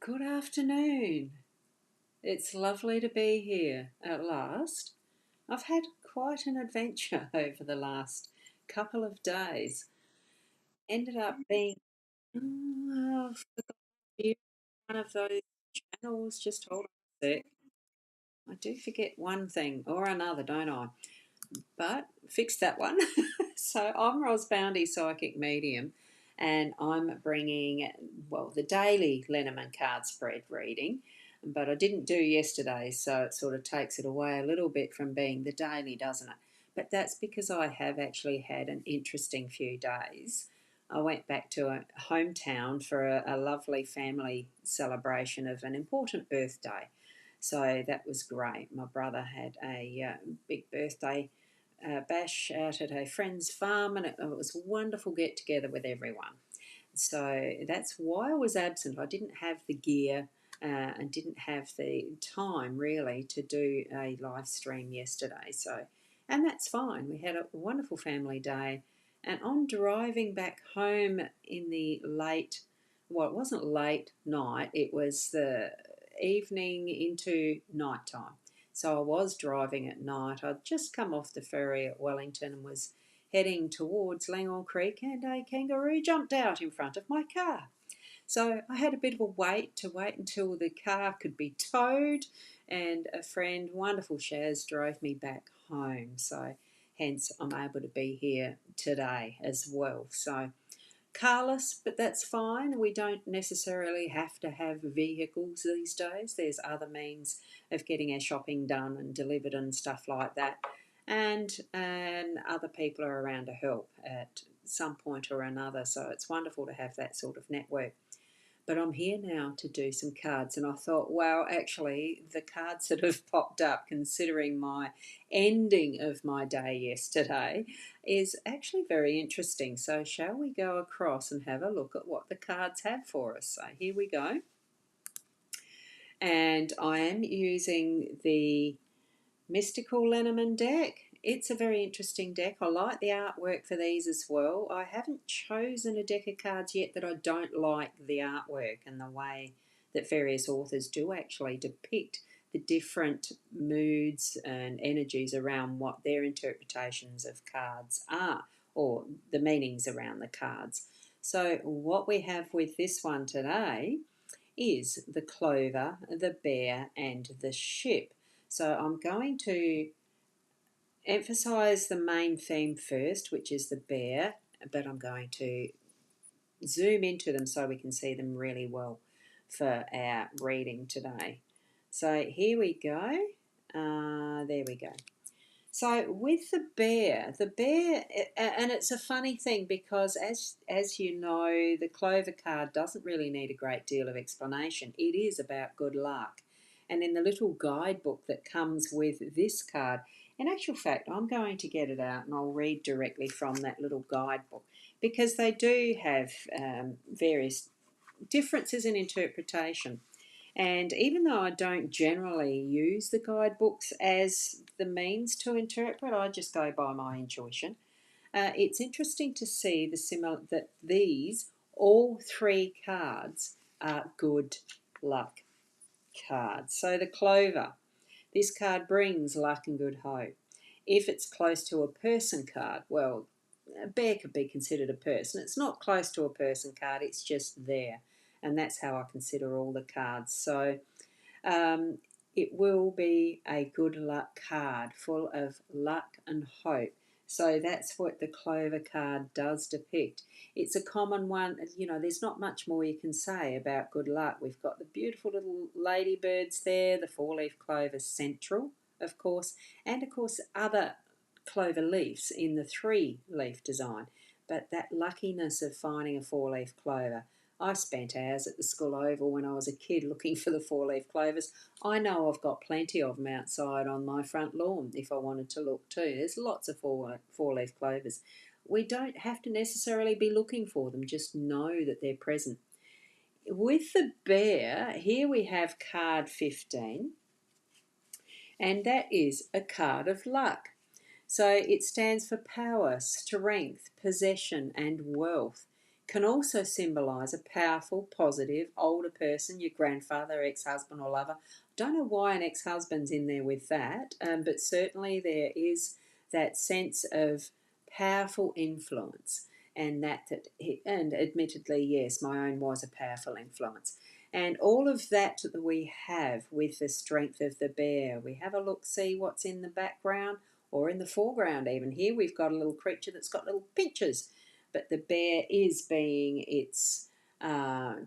Good afternoon. It's lovely to be here at last. I've had quite an adventure over the last couple of days. Ended up being one of those channels. Just hold on a sec. I do forget one thing or another, don't I? But fix that one. So I'm Ros Boundy, psychic medium, and I'm bringing, well, the daily Lenormand card spread reading, but I didn't do yesterday, so it sort of takes it away a little bit from being the daily, doesn't it? But that's because I have actually had an interesting few days. I went back to a hometown for a lovely family celebration of an important birthday. So that was great. My brother had a big birthday bash out at a friend's farm, and it was a wonderful get together with everyone. So that's why I was absent. I didn't have the gear and didn't have the time really to do a live stream yesterday. So, and that's fine. We had a wonderful family day, and on driving back home in the late, well, it wasn't late night. It was the evening into night time. So I was driving at night. I'd just come off the ferry at Wellington and was heading towards Langall Creek, and a kangaroo jumped out in front of my car. So I had a bit of a wait until the car could be towed, and a friend, wonderful Shaz, drove me back home. So hence I'm able to be here today as well. So carless, but that's fine. We don't necessarily have to have vehicles these days. There's other means of getting our shopping done and delivered and stuff like that. And other people are around to help at some point or another. So it's wonderful to have that sort of network. But I'm here now to do some cards, and I thought, wow, actually, the cards that have popped up, considering my ending of my day yesterday, is actually very interesting. So, shall we go across and have a look at what the cards have for us? So, here we go. And I am using the Mystical Lenormand deck. It's a very interesting deck. I like the artwork for these as well. I haven't chosen a deck of cards yet that I don't like the artwork and the way that various authors do actually depict the different moods and energies around what their interpretations of cards are, or the meanings around the cards. So what we have with this one today is the clover, the bear, and the ship. So I'm going to emphasize the main theme first, which is the bear, but I'm going to zoom into them so we can see them really well for our reading today. So here we go. There we go. So with the bear, and it's a funny thing because as you know, the clover card doesn't really need a great deal of explanation. It is about good luck. And in the little guidebook that comes with this card, in actual fact, I'm going to get it out and I'll read directly from that little guidebook because they do have various differences in interpretation. And even though I don't generally use the guidebooks as the means to interpret, I just go by my intuition. It's interesting to see that these all three cards are good luck cards. So the clover, this card brings luck and good hope. If it's close to a person card, well, a bear could be considered a person. It's not close to a person card, it's just there. And that's how I consider all the cards. So um, it will be a good luck card full of luck and hope. So that's what the clover card does depict. It's a common one. You know, there's not much more you can say about good luck. We've got the beautiful little ladybirds there, the four-leaf clover central, of course, and of course other clover leaves in the three-leaf design. But that luckiness of finding a four-leaf clover, I spent hours at the school oval when I was a kid looking for the four-leaf clovers. I know I've got plenty of them outside on my front lawn if I wanted to look too. There's lots of four-leaf clovers. We don't have to necessarily be looking for them, just know that they're present. With the bear, here we have card 15, and that is a card of luck. So it stands for power, strength, possession, and wealth. can also symbolise a powerful, positive, older person, your grandfather, ex-husband or lover. Don't know why an ex-husband's in there with that, but certainly there is that sense of powerful influence, and and admittedly, yes, my own was a powerful influence. And all of that that we have with the strength of the bear, we have a look, see what's in the background or in the foreground. Even here, we've got a little creature that's got little pinchers, but the bear is being its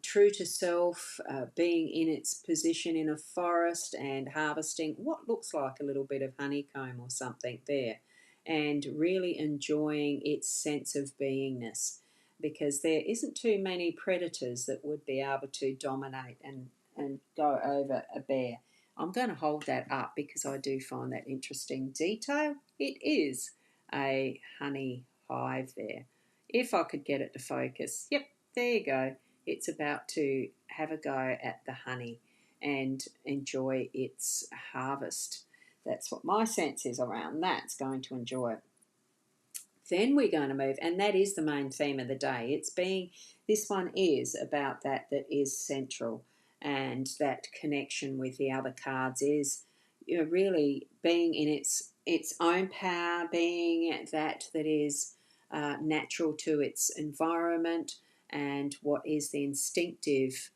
true to self, being in its position in a forest and harvesting what looks like a little bit of honeycomb or something there, and really enjoying its sense of beingness, because there isn't too many predators that would be able to dominate and go over a bear. I'm going to hold that up because I do find that interesting detail. It is a honey hive there. If I could get it to focus. Yep, there you go. It's about to have a go at the honey and enjoy its harvest. That's what my sense is around that. It's going to enjoy it. Then we're going to move, and that is the main theme of the day. This one is about that is central, and that connection with the other cards is, really being in its own power, being that is natural to its environment, and what is the instinctive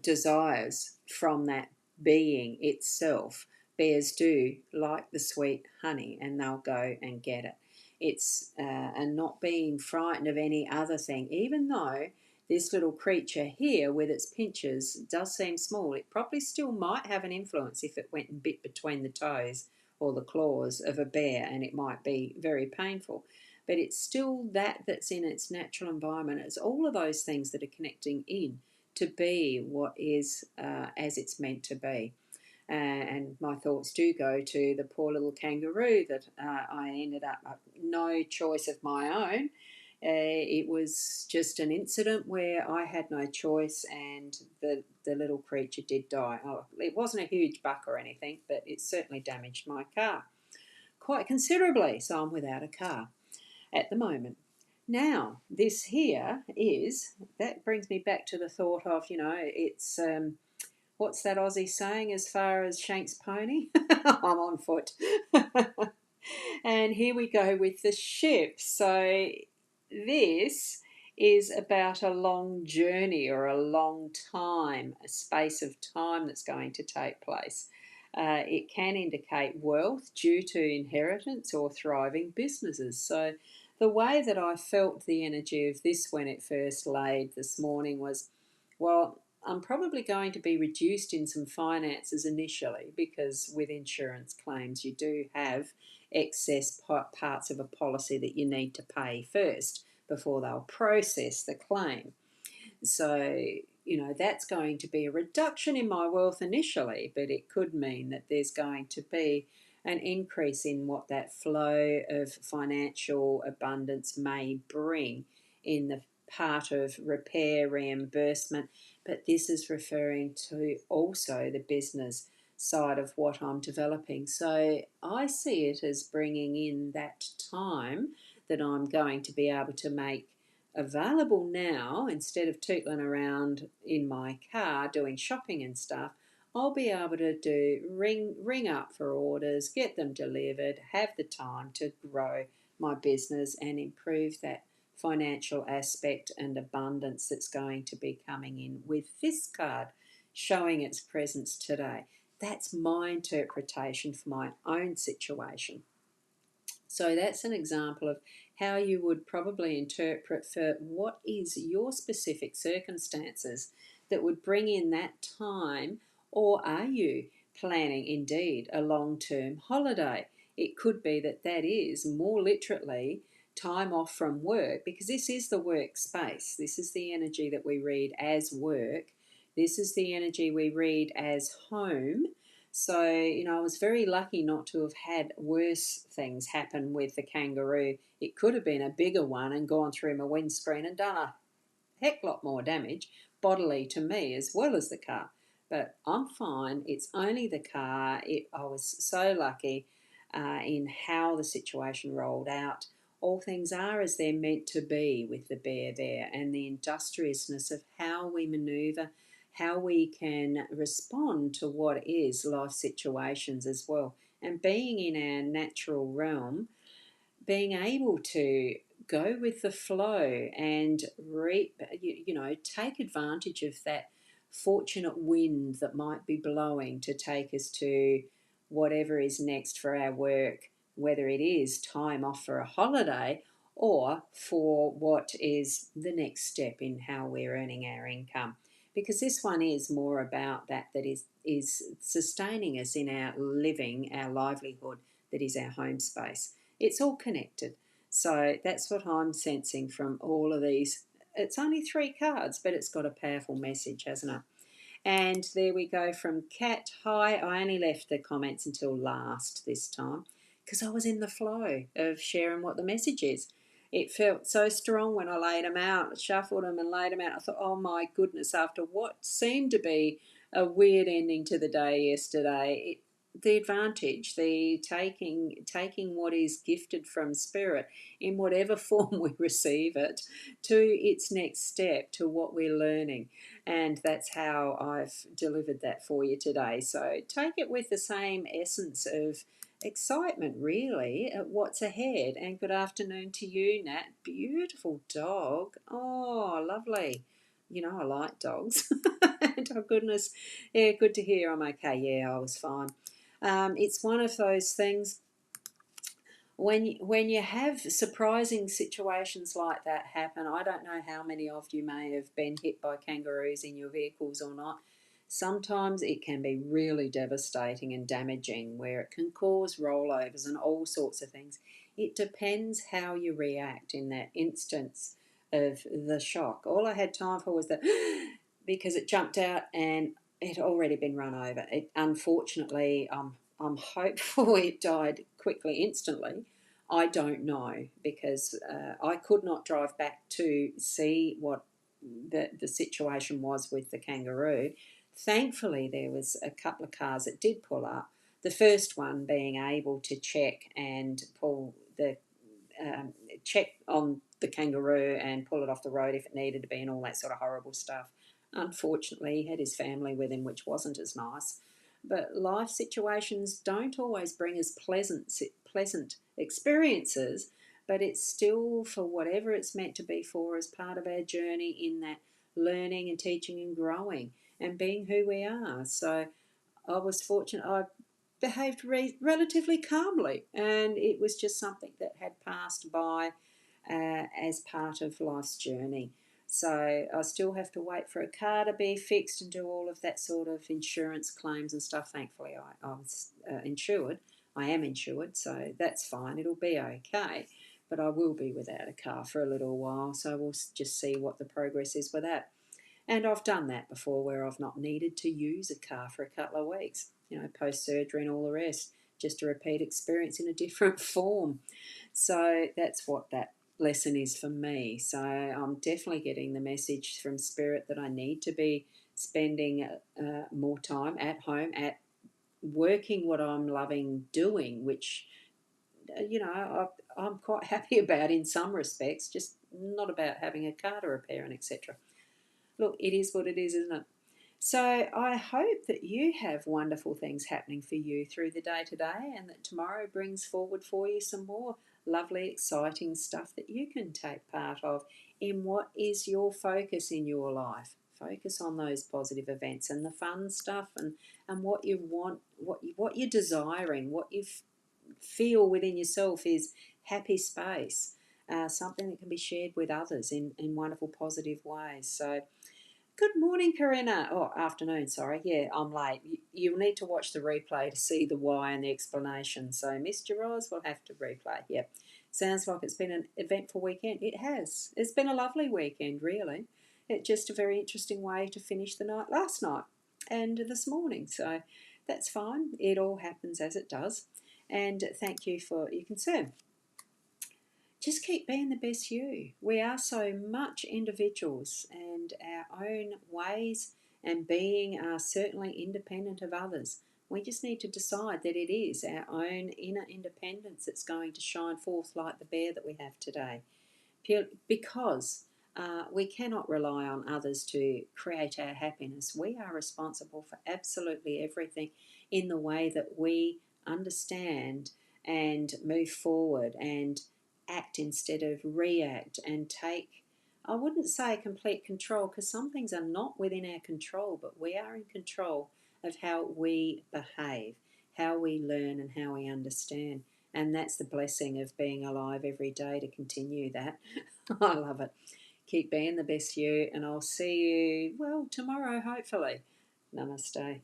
desires from that being itself. Bears do like the sweet honey, and they'll go and get it. It's and not being frightened of any other thing, even though this little creature here with its pinchers does seem small. It probably still might have an influence if it went and bit between the toes or the claws of a bear, and it might be very painful. But it's still that's in its natural environment. It's all of those things that are connecting in to be what is as it's meant to be. And my thoughts do go to the poor little kangaroo that I ended up, no choice of my own. It was just an incident where I had no choice, and the little creature did die. Oh, it wasn't a huge buck or anything, but it certainly damaged my car quite considerably, so I'm without a car at the moment. Now, this here that brings me back to the thought of, it's, what's that Aussie saying as far as Shank's pony? I'm on foot. And here we go with the ship. So this is about a long journey or a long time, a space of time that's going to take place. It can indicate wealth due to inheritance or thriving businesses. So the way that I felt the energy of this when it first laid this morning was, well, I'm probably going to be reduced in some finances initially, because with insurance claims you do have excess parts of a policy that you need to pay first before they'll process the claim. So, that's going to be a reduction in my wealth initially, but it could mean that there's going to be an increase in what that flow of financial abundance may bring in the part of repair, reimbursement. But this is referring to also the business side of what I'm developing. So I see it as bringing in that time that I'm going to be able to make available now. Instead of tootling around in my car doing shopping and stuff, I'll be able to ring up for orders, get them delivered, have the time to grow my business and improve that financial aspect and abundance that's going to be coming in with this card showing its presence today. That's my interpretation for my own situation. So that's an example of how you would probably interpret for what is your specific circumstances that would bring in that time, or are you planning indeed a long-term holiday? It could be that is more literally time off from work, because this is the workspace. This is the energy that we read as work. This is the energy we read as home. So, I was very lucky not to have had worse things happen with the kangaroo. It could have been a bigger one and gone through my windscreen and done a heck lot more damage bodily to me as well as the car. But I'm fine. It's only the car. I was so lucky in how the situation rolled out. all things are as they're meant to be with the bear there, and the industriousness of how we maneuver, how we can respond to what is life situations as well. And being in our natural realm, being able to go with the flow and reap, take advantage of that fortunate wind that might be blowing to take us to whatever is next for our work, whether it is time off for a holiday or for what is the next step in how we're earning our income. Because this one is more about that is sustaining us in our living, our livelihood, that is our home space. It's all connected. So that's what I'm sensing from all of these. It's only 3 cards, but it's got a powerful message, hasn't it? And there we go from Kat. Hi, I only left the comments until last this time because I was in the flow of sharing what the message is. It felt so strong when I laid them out, shuffled them and laid them out. I thought, oh my goodness, after what seemed to be a weird ending to the day yesterday, the advantage, the taking what is gifted from spirit in whatever form we receive it to its next step, to what we're learning. And that's how I've delivered that for you today. So take it with the same essence of excitement, really, at what's ahead. And good afternoon to you, Nat. Beautiful dog. Oh, lovely. You know, I like dogs. And oh, goodness. Yeah, good to hear I'm okay. Yeah, I was fine. It's one of those things when you have surprising situations like that happen. I don't know how many of you may have been hit by kangaroos in your vehicles or not. Sometimes it can be really devastating and damaging, where it can cause rollovers and all sorts of things. It depends how you react in that instance of the shock. All I had time for was that because it jumped out and it had already been run over. It unfortunately, I'm hopeful it died quickly, instantly. I don't know because I could not drive back to see what the situation was with the kangaroo. Thankfully, there was a couple of cars that did pull up. The first one being able to check and pull the check on the kangaroo and pull it off the road if it needed to be, and all that sort of horrible stuff. Unfortunately, he had his family with him, which wasn't as nice. But life situations don't always bring us pleasant experiences, but it's still for whatever it's meant to be for, as part of our journey in that learning and teaching and growing and being who we are. So I was fortunate. I behaved relatively calmly, and it was just something that had passed by as part of life's journey. So I still have to wait for a car to be fixed and do all of that sort of insurance claims and stuff. Thankfully, I was insured. I am insured, so that's fine. It'll be okay. But I will be without a car for a little while, so we'll just see what the progress is with that. And I've done that before, where I've not needed to use a car for a couple of weeks, post surgery and all the rest, just a repeat experience in a different form. So that's what that lesson is for me. So I'm definitely getting the message from Spirit that I need to be spending more time at home, at working what I'm loving doing, which, I'm quite happy about in some respects, just not about having a car to repair and etc. Look, it is what it is, isn't it? So I hope that you have wonderful things happening for you through the day today, and that tomorrow brings forward for you some more lovely, exciting stuff that you can take part of in what is your focus in your life. Focus on those positive events and the fun stuff, and what you want, what you're desiring, what you feel within yourself is happy space, something that can be shared with others in wonderful, positive ways. So good morning, Corinna. Oh, afternoon, sorry. Yeah, I'm late. You'll need to watch the replay to see the why and the explanation. So, Mr. Roz will have to replay. Yep. Sounds like it's been an eventful weekend. It has. It's been a lovely weekend, really. It's just a very interesting way to finish the night last night and this morning. So, that's fine. It all happens as it does. And thank you for your concern. Just keep being the best you. We are so much individuals, and our own ways and being are certainly independent of others. We just need to decide that it is our own inner independence that's going to shine forth like the bear that we have today. Because we cannot rely on others to create our happiness. We are responsible for absolutely everything in the way that we understand and move forward and act instead of react and take, I wouldn't say complete control, because some things are not within our control, but we are in control of how we behave, how we learn, and how we understand. And that's the blessing of being alive every day, to continue that. I love it. Keep being the best you, and I'll see you, well, tomorrow, hopefully. Namaste.